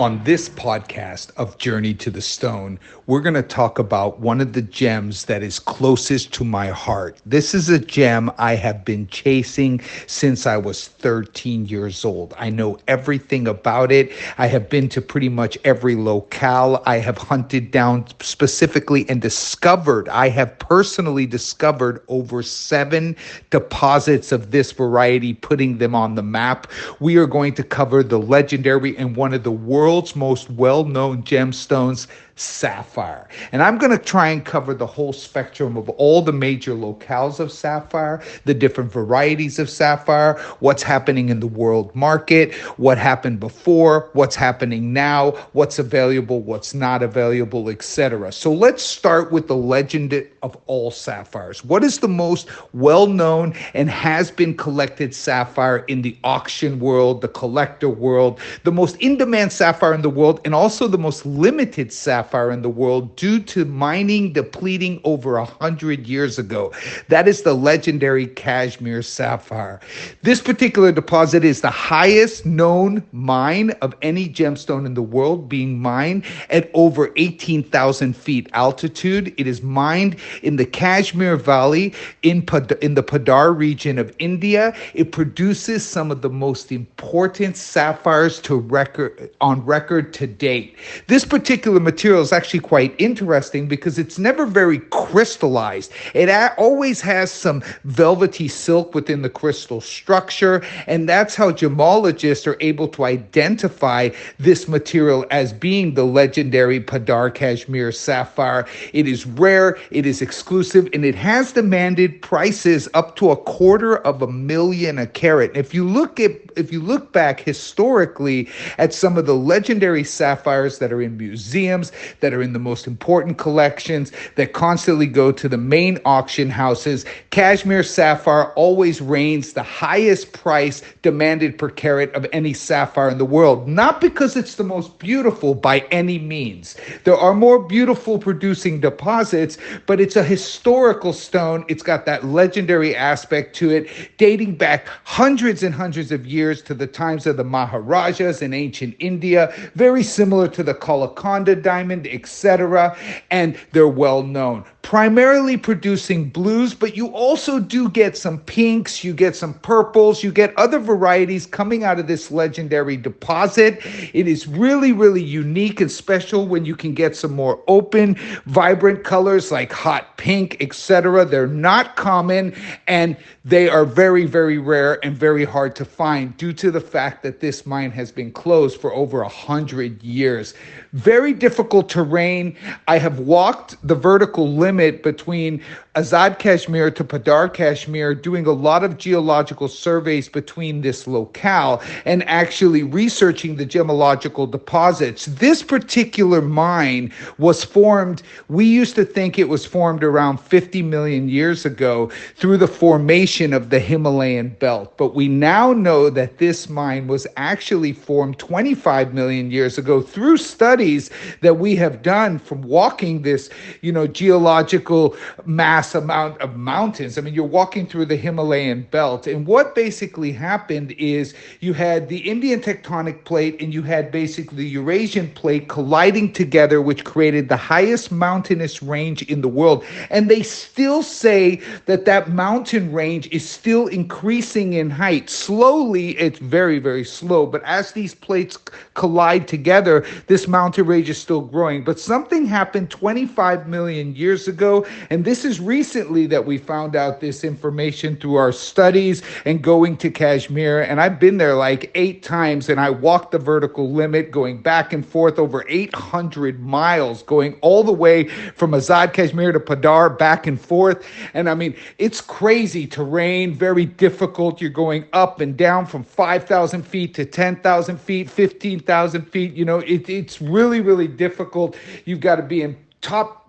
On this podcast of Journey to the Stone, we're going to talk about one of the gems that is closest to my heart. This is a gem I have been chasing since I was 13 years old. I know everything about it. I have been to pretty much every locale. I have hunted down specifically and discovered, I have personally discovered over 7 deposits of this variety, putting them on the map. We are going to cover the legendary and one of the world's most well-known gemstones, sapphire. And I'm going to try and cover the whole spectrum of all the major locales of sapphire, the different varieties of sapphire, what's happening in the world market, what happened before, what's happening now, what's available, what's not available, etc. So let's start with the legend of all sapphires. What is the most well-known and has been collected sapphire in the auction world, the collector world, the most in-demand sapphire in the world, and also the most limited sapphire in the world due to mining depleting over 100 years ago? That is the legendary Kashmir Sapphire. This particular deposit is the highest known mine of any gemstone in the world, being mined at over 18,000 feet altitude. It is mined in the Kashmir Valley in the Paddar region of India. It produces some of the most important sapphires on record to date. This particular material is actually quite interesting because it's never very crystallized. It always has some velvety silk within the crystal structure, and that's how gemologists are able to identify this material as being the legendary Paddar Kashmir Sapphire. It is rare, it is exclusive, and it has demanded prices up to $250,000 a carat. If you look back historically at some of the legendary sapphires that are in museums, that are in the most important collections, that constantly go to the main auction houses, Kashmir Sapphire always reigns the highest price demanded per carat of any sapphire in the world. Not because it's the most beautiful by any means. There are more beautiful producing deposits, but it's a historical stone. It's got that legendary aspect to it, dating back hundreds and hundreds of years to the times of the Maharajas in ancient India, very similar to the Kalakonda diamond, etc. And they're well known, primarily producing blues, but you also do get some pinks, you get some purples, you get other varieties coming out of this legendary deposit. It is really, really unique and special when you can get some more open, vibrant colors like hot pink, etc. They're not common, and they are very, very rare and very hard to find due to the fact that this mine has been closed for over 100 years. Very difficult terrain. I have walked the vertical limit between Azad Kashmir to Paddar Kashmir, doing a lot of geological surveys between this locale and actually researching the gemological deposits. This particular mine was formed, we used to think it was formed around 50 million years ago through the formation of the Himalayan belt. But we now know that this mine was actually formed 25 million years ago through studies that we have done from walking this, geological mass amount of mountains. I mean, you're walking through the Himalayan belt, and what basically happened is you had the Indian tectonic plate and you had basically the Eurasian plate colliding together, which created the highest mountainous range in the world. And they still say that mountain range is still increasing in height. Slowly, it's very, very slow, but as these plates collide together, this mountain range is still growing. But something happened 25 million years ago, and this is recently that we found out this information through our studies and going to Kashmir. And I've been there like 8 times, and I walked the vertical limit, going back and forth over 800 miles, going all the way from Azad Kashmir to Paddar, back and forth. And I mean, it's crazy terrain, very difficult. You're going up and down from 5,000 feet to 10,000 feet, 15,000 feet. It's really, really difficult. You've got to be in top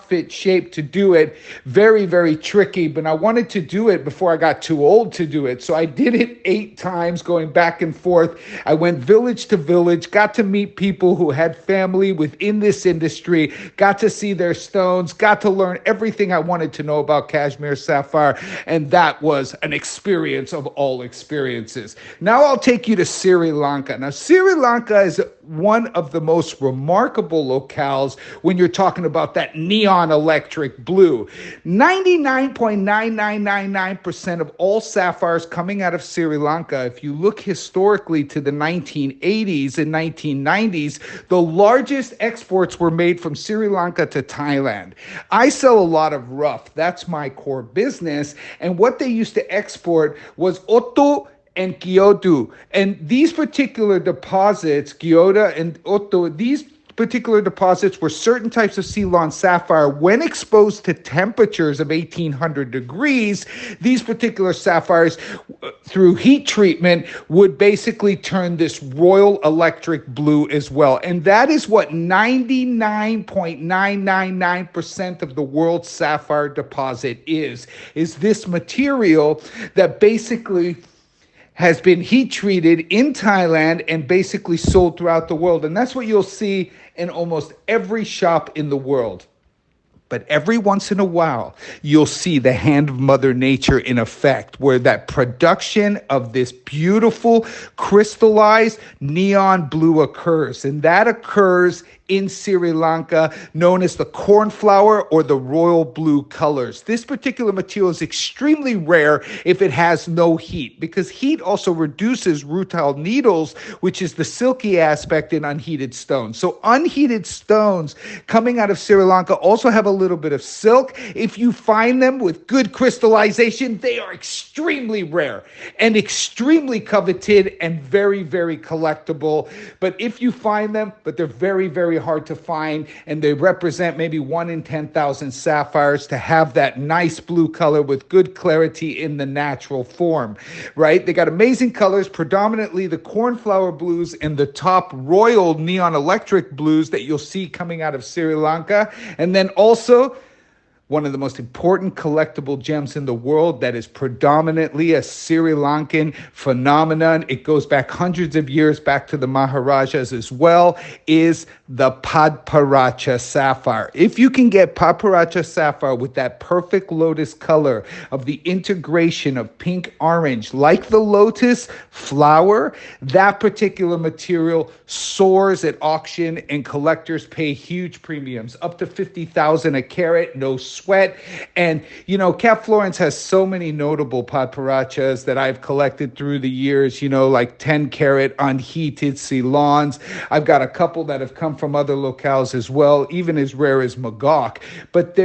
fit shape to do it. Very, very tricky, but I wanted to do it before I got too old to do it. So I did it 8 times, going back and forth. I went village to village, got to meet people who had family within this industry, got to see their stones, got to learn everything I wanted to know about Kashmir Sapphire. And that was an experience of all experiences. Now I'll take you to Sri Lanka. Now, Sri Lanka is one of the most remarkable locales when you're talking about that neon electric blue. 99.9999% of all sapphires coming out of Sri Lanka, if you look historically to the 1980s and 1990s, the largest exports were made from Sri Lanka to Thailand. I sell a lot of rough. That's my core business. And what they used to export was Otto and Kyoto. And these particular deposits, Kyoto and Otto, these particular deposits were certain types of Ceylon sapphire. When exposed to temperatures of 1800 degrees, these particular sapphires, through heat treatment, would basically turn this royal electric blue as well. And that is what 99.999% of the world's sapphire deposit is this material that basically has been heat treated in Thailand and basically sold throughout the world. And that's what you'll see in almost every shop in the world. But every once in a while, you'll see the hand of Mother Nature in effect, where that production of this beautiful crystallized neon blue occurs. And that occurs in Sri Lanka, known as the cornflower or the royal blue colors. This particular material is extremely rare if it has no heat, because heat also reduces rutile needles, which is the silky aspect in unheated stones. So unheated stones coming out of Sri Lanka also have a little bit of silk. If you find them with good crystallization, they are extremely rare and extremely coveted and very, very collectible. But if you find them, but they're very, very hard to find, and they represent maybe 1 in 10,000 sapphires to have that nice blue color with good clarity in the natural form, right? They got amazing colors, predominantly the cornflower blues and the top royal neon electric blues that you'll see coming out of Sri Lanka. And then also one of the most important collectible gems in the world that is predominantly a Sri Lankan phenomenon. It goes back hundreds of years, back to the Maharajas as well, is the Paddar Sapphire. If you can get Paddar Sapphire with that perfect lotus color of the integration of pink orange, like the lotus flower, that particular material soars at auction and collectors pay huge premiums, up to 50,000 a carat, no sweat. And, Cap Florence has so many notable Paddarachas that I've collected through the years, like 10 carat unheated Ceylons. I've got a couple that have come from other locales as well, even as rare as Mogok. But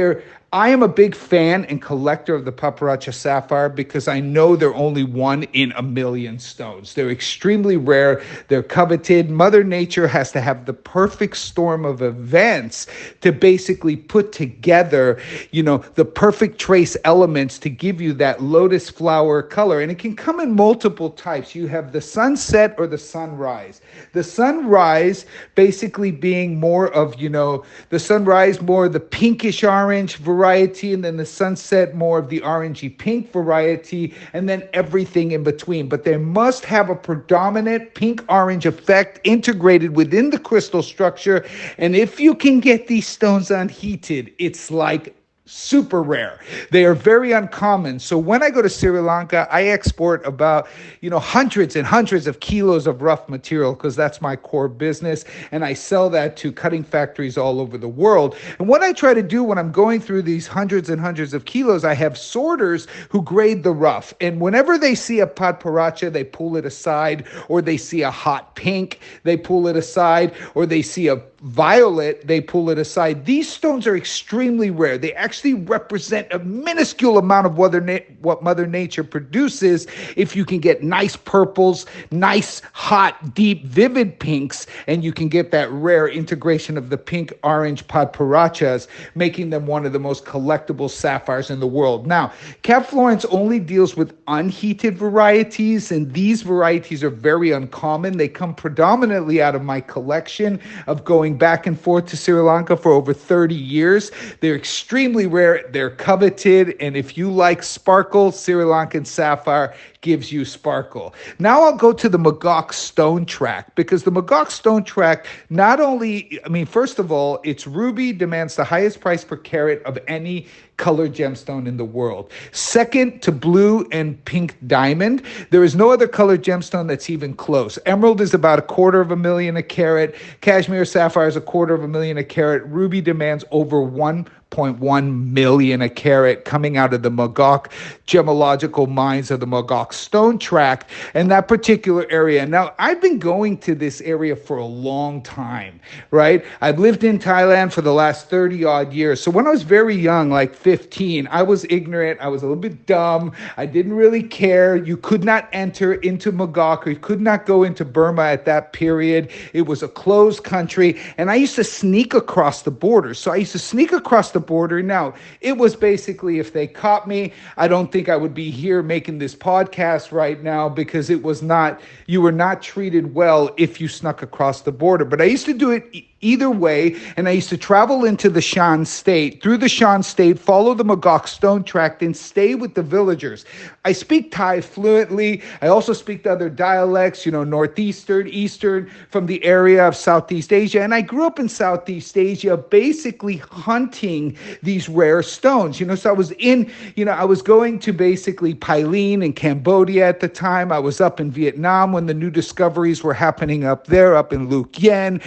I am a big fan and collector of the Paddar Sapphire because I know they're only 1 in a million stones. They're extremely rare. They're coveted. Mother Nature has to have the perfect storm of events to basically put together, the perfect trace elements to give you that lotus flower color. And it can come in multiple types. You have the sunset or the sunrise. The sunrise basically being more of, the sunrise, more of the pinkish orange variety, and then the sunset more of the orangey pink variety, and then everything in between. But they must have a predominant pink orange effect integrated within the crystal structure. And if you can get these stones unheated, it's like super rare. They are very uncommon. So when I go to Sri Lanka, I export about, hundreds and hundreds of kilos of rough material, because that's my core business. And I sell that to cutting factories all over the world. And what I try to do when I'm going through these hundreds and hundreds of kilos, I have sorters who grade the rough. And whenever they see a Paddar, they pull it aside, or they see a hot pink, they pull it aside, or they see a violet, they pull it aside. These stones are extremely rare. They actually actually represent a minuscule amount of what Mother Nature produces if you can get nice purples, nice, hot, deep, vivid pinks, and you can get that rare integration of the pink-orange Padparachas, making them one of the most collectible sapphires in the world. Now, Cap Florence only deals with unheated varieties, and these varieties are very uncommon. They come predominantly out of my collection of going back and forth to Sri Lanka for over 30 years. They're extremely rare, they're coveted, and if you like sparkle, Sri Lankan sapphire gives you sparkle. Now I'll go to the Mogok Stone Tract, because the Mogok Stone Tract not only, first of all, its ruby demands the highest price per carat of any colored gemstone in the world. Second to blue and pink diamond. There is no other colored gemstone that's even close. Emerald is about $250,000 a carat. Kashmir sapphire is $250,000 a carat. Ruby demands over $1.1 million a carat, coming out of the Mogok gemological mines of the Mogok Stone Tract and that particular area. Now, I've been going to this area for a long time, right? I've lived in Thailand for the last 30 odd years. So when I was very young, like 15, I was ignorant. I was a little bit dumb. I didn't really care. You could not enter into Mogok, or you could not go into Burma at that period. It was a closed country. And I used to sneak across the border. So I used to sneak across the border. Now, it was basically, if they caught me, I don't think I would be here making this podcast right now, because it was not, you were not treated well if you snuck across the border. But I used to do it either way, and I used to travel into the Shan State, through the Shan State, follow the Mogok Stone Tract, and stay with the villagers. I speak Thai fluently. I also speak the other dialects, Northeastern, Eastern, from the area of Southeast Asia. And I grew up in Southeast Asia, basically hunting these rare stones. So I was I was going to basically Pailin in Cambodia at the time. I was up in Vietnam when the new discoveries were happening up there, up in Luc Yen,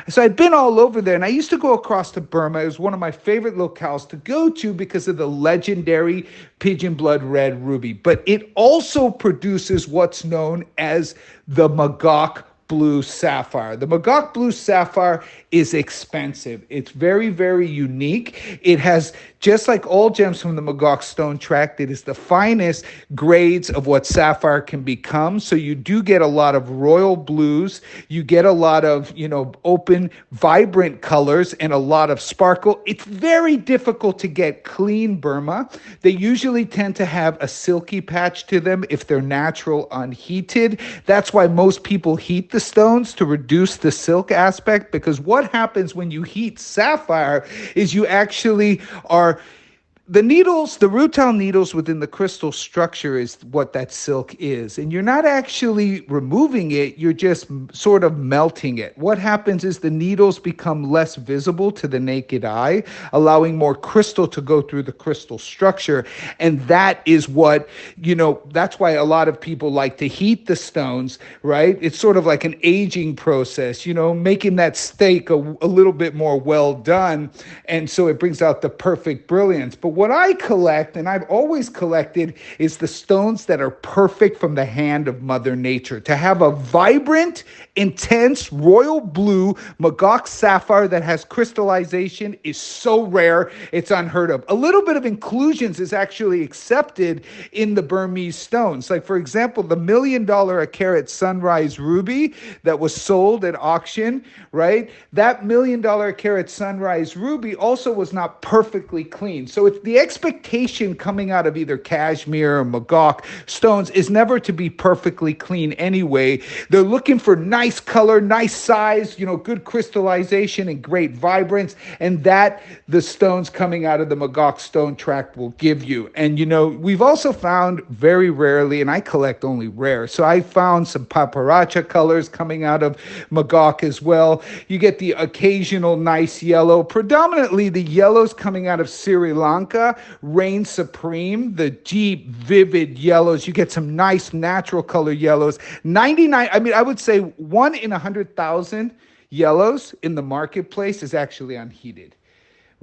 So I'd been all over there, and I used to go across to Burma. It was one of my favorite locales to go to because of the legendary pigeon blood red ruby. But it also produces what's known as the Mogok Blue Sapphire. The Mogok Blue Sapphire is expensive. It's very, very unique. It has, just like all gems from the Mogok Stone Tract, it is the finest grades of what sapphire can become. So you do get a lot of royal blues. You get a lot of, open, vibrant colors and a lot of sparkle. It's very difficult to get clean Burma. They usually tend to have a silky patch to them if they're natural unheated. That's why most people heat the stones to reduce the silk aspect, because what happens when you heat sapphire is you actually are the needles, the rutile needles within the crystal structure is what that silk is. And you're not actually removing it, you're just sort of melting it. What happens is the needles become less visible to the naked eye, allowing more crystal to go through the crystal structure. And that is what, that's why a lot of people like to heat the stones, right? It's sort of like an aging process, making that steak a little bit more well done. And so it brings out the perfect brilliance. But what I collect, and I've always collected, is the stones that are perfect from the hand of Mother Nature. To have a vibrant, intense, royal blue Mogok sapphire that has crystallization is so rare, it's unheard of. A little bit of inclusions is actually accepted in the Burmese stones. Like, for example, the $1 million a carat sunrise ruby that was sold at auction, right? That $1 million a carat sunrise ruby also was not perfectly clean. So it's the expectation coming out of either Kashmir or Mogok stones is never to be perfectly clean anyway. They're looking for nice color, nice size, good crystallization and great vibrance. And that the stones coming out of the Mogok Stone Tract will give you. And, we've also found very rarely, and I collect only rare, so I found some paparacha colors coming out of Mogok as well. You get the occasional nice yellow, predominantly the yellows coming out of Sri Lanka reign supreme. The deep, vivid yellows. You get some nice natural color yellows. I would say 1 in 100,000 yellows in the marketplace is actually unheated,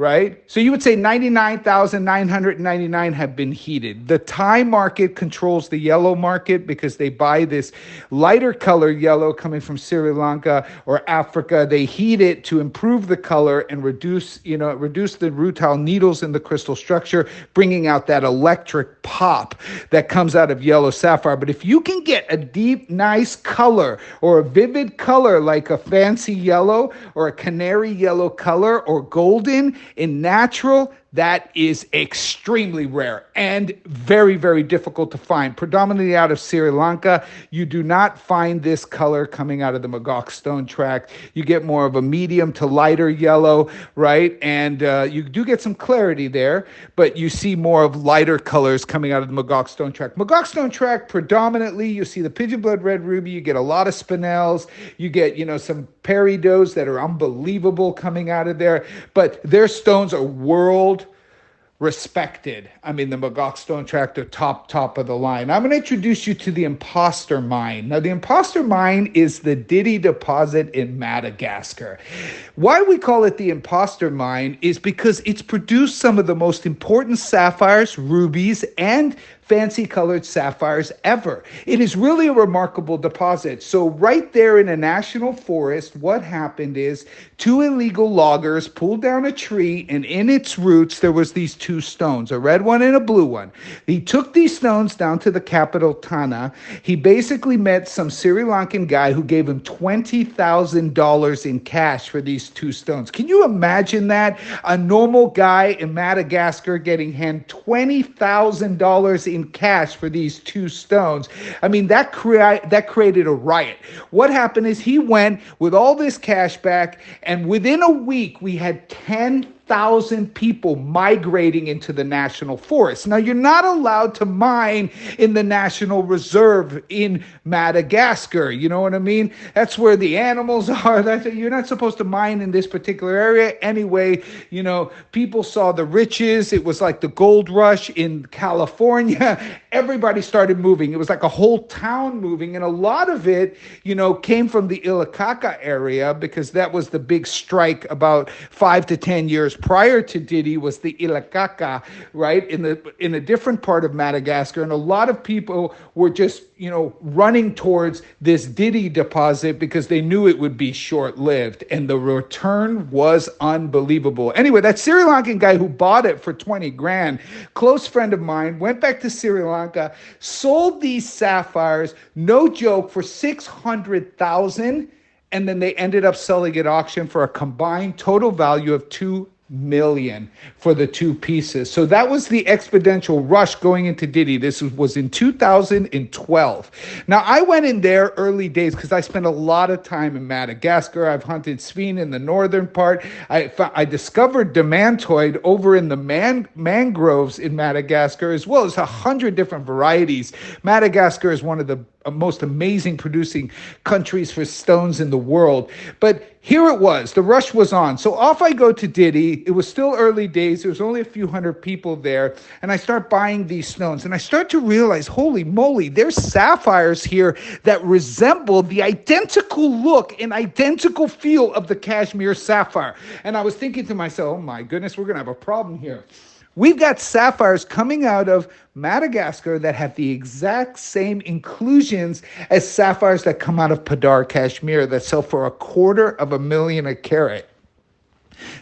right? So you would say 99,999 have been heated. The Thai market controls the yellow market because they buy this lighter color yellow coming from Sri Lanka or Africa. They heat it to improve the color and reduce the rutile needles in the crystal structure, bringing out that electric pop that comes out of yellow sapphire. But if you can get a deep, nice color or a vivid color like a fancy yellow or a canary yellow color or golden in natural, that is extremely rare and very, very difficult to find. Predominantly out of Sri Lanka, you do not find this color coming out of the Mogok Stone Tract. You get more of a medium to lighter yellow, right? And you do get some clarity there, but you see more of lighter colors coming out of the Mogok Stone Tract. Mogok Stone Tract, predominantly, you see the pigeon blood red ruby, you get a lot of spinels, you get, some peridots that are unbelievable coming out of there, but their stones are world respected. I mean, the Mogok Stone Tract are top of the line. I'm going to introduce you to the imposter mine. Now, the imposter mine is the Didy deposit in Madagascar. Why we call it the imposter mine is because it's produced some of the most important sapphires, rubies, and fancy colored sapphires ever. It is really a remarkable deposit. So right there in a national forest, what happened is 2 illegal loggers pulled down a tree, and in its roots there was these 2 stones, a red one and a blue one. He took these stones down to the capital, Tana. He basically met some Sri Lankan guy who gave him $20,000 in cash for these 2 stones. Can you imagine that? A normal guy in Madagascar getting handed $20,000 in cash for these 2 stones. I mean, that created a riot. What happened is he went with all this cash back, and within a week, we had 10,000 people migrating into the national forest. Now, you're not allowed to mine in the National Reserve in Madagascar. You know what I mean? That's where the animals are. You're not supposed to mine in this particular area. Anyway, people saw the riches. It was like the gold rush in California. Everybody started moving. It was like a whole town moving. And a lot of it, came from the Ilikaka area, because that was the big strike about 5 to 10 years prior to Didy, was the Ilikaka, right, in a different part of Madagascar. And a lot of people were just, running towards this Didy deposit because they knew it would be short-lived. And the return was unbelievable. Anyway, that Sri Lankan guy who bought it for 20 grand, close friend of mine, went back to Sri Lanka, sold these sapphires, no joke, for 600,000, and then they ended up selling at auction for a combined total value of $2 million for the 2 pieces. So that was the exponential rush going into Didy. This was in 2012. Now, I went in there early days because I spent a lot of time in Madagascar. I've hunted Sveen in the northern part. I discovered demantoid over in the mangroves in Madagascar, as well as 100 different varieties. Madagascar is one of the most amazing producing countries for stones in the world. But here it was, the rush was on. So off I go to Didy. It was still early days. There was only a few hundred people there. And I start buying these stones. And I start to realize, holy moly, there's sapphires here that resemble the identical look and identical feel of the Kashmir sapphire. And I was thinking to myself, oh my goodness, we're going to have a problem here. We've got sapphires coming out of Madagascar that have the exact same inclusions as sapphires that come out of Paddar Kashmir that sell for $250,000 a carat.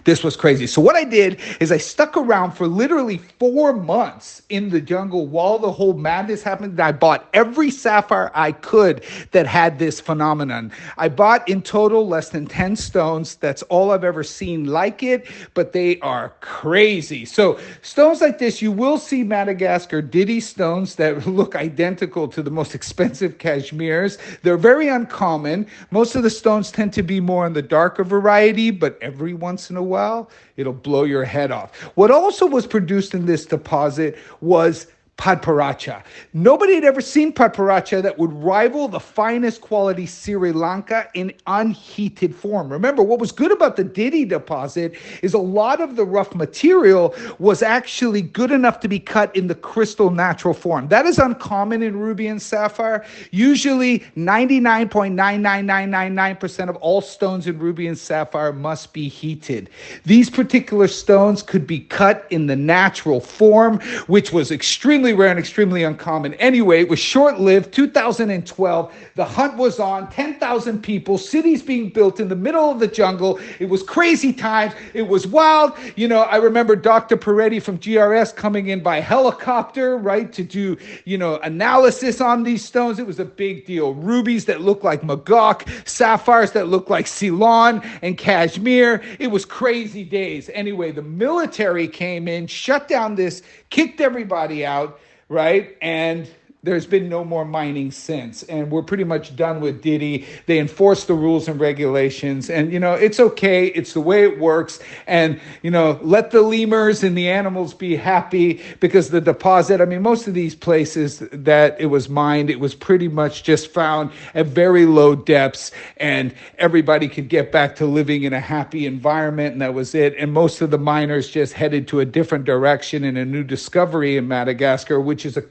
This was crazy. So what I did is I stuck around for literally 4 months in the jungle while the whole madness happened. I bought every sapphire I could that had this phenomenon. I bought in total less than 10 stones. That's all I've ever seen like it, but they are crazy. So stones like this, you will see Madagascar Didy stones that look identical to the most expensive Kashmirs. They're very uncommon. Most of the stones tend to be more on the darker variety, but every once in a while, it'll blow your head off. What also was produced in this deposit was Padparacha. Nobody had ever seen Padparacha that would rival the finest quality Sri Lanka in unheated form. Remember, what was good about the Didy deposit is a lot of the rough material was actually good enough to be cut in the crystal natural form. That is uncommon in ruby and sapphire. Usually 99.99999% of all stones in ruby and sapphire must be heated. These particular stones could be cut in the natural form, which was extremely rare and extremely uncommon. Anyway, it was short-lived. 2012, the hunt was on, 10,000 people, cities being built in the middle of the jungle. It was crazy times. It was wild. I remember Dr. Peretti from GRS coming in by helicopter, right, to do, analysis on these stones. It was a big deal. Rubies that look like Mogok, sapphires that look like Ceylon and Kashmir. It was crazy days. Anyway, the military came in, shut down this, kicked everybody out, right? And there's been no more mining since. And we're pretty much done with Didy. They enforce the rules and regulations. And, it's okay. It's the way it works. And, let the lemurs and the animals be happy because the deposit, most of these places that it was mined, it was pretty much just found at very low depths. And everybody could get back to living in a happy environment. And that was it. And most of the miners just headed to a different direction in a new discovery in Madagascar, which is a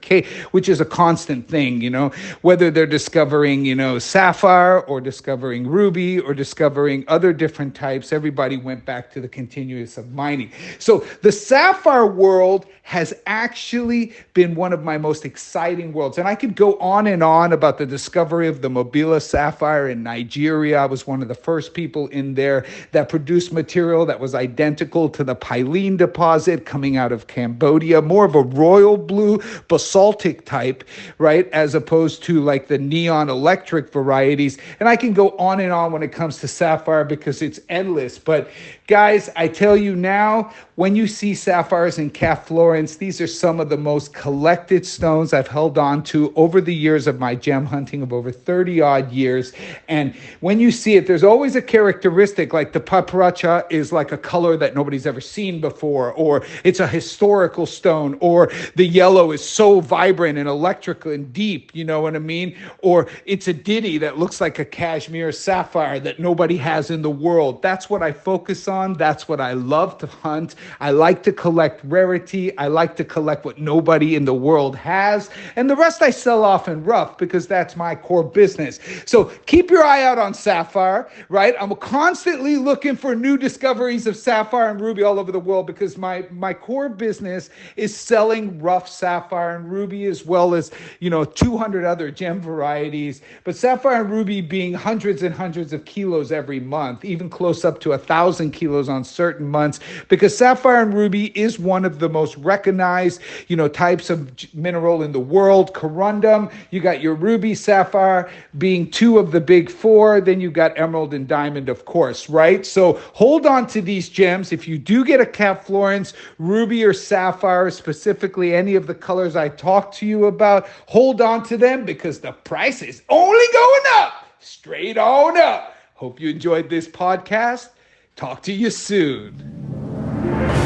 constant thing, whether they're discovering, sapphire or discovering ruby or discovering other different types, everybody went back to the continuous of mining. So the sapphire world has actually been one of my most exciting worlds. And I could go on and on about the discovery of the Mobila sapphire in Nigeria. I was one of the first people in there that produced material that was identical to the Pyline deposit coming out of Cambodia, more of a royal blue basaltic type, right, as opposed to like the neon electric varieties. And I can go on and on when it comes to sapphire because it's endless. But guys, I tell you now, when you see sapphires in Florence, these are some of the most collected stones I've held on to over the years of my gem hunting of over 30 odd years. And when you see it, there's always a characteristic, like the Padparacha is like a color that nobody's ever seen before, or it's a historical stone, or the yellow is so vibrant and electrical and deep, you know what I mean? Or it's a Didy that looks like a Kashmir sapphire that nobody has in the world. That's what I focus on. That's what I love to hunt. I like to collect rarity. I like to collect what nobody in the world has. And the rest I sell off in rough because that's my core business. So keep your eye out on sapphire, right? I'm constantly looking for new discoveries of sapphire and ruby all over the world because my core business is selling rough sapphire and ruby as well as, 200 other gem varieties. But sapphire and ruby being hundreds and hundreds of kilos every month, even close up to 1,000 kilos on certain months, because sapphire and ruby is one of the most recognized, types of mineral in the world. Corundum, you got your ruby, sapphire being two of the big four. Then you got emerald and diamond, of course, right? So hold on to these gems. If you do get a Florence, ruby or sapphire, specifically any of the colors I talked to you about, hold on to them because the price is only going up, straight on up. Hope you enjoyed this podcast. Talk to you soon.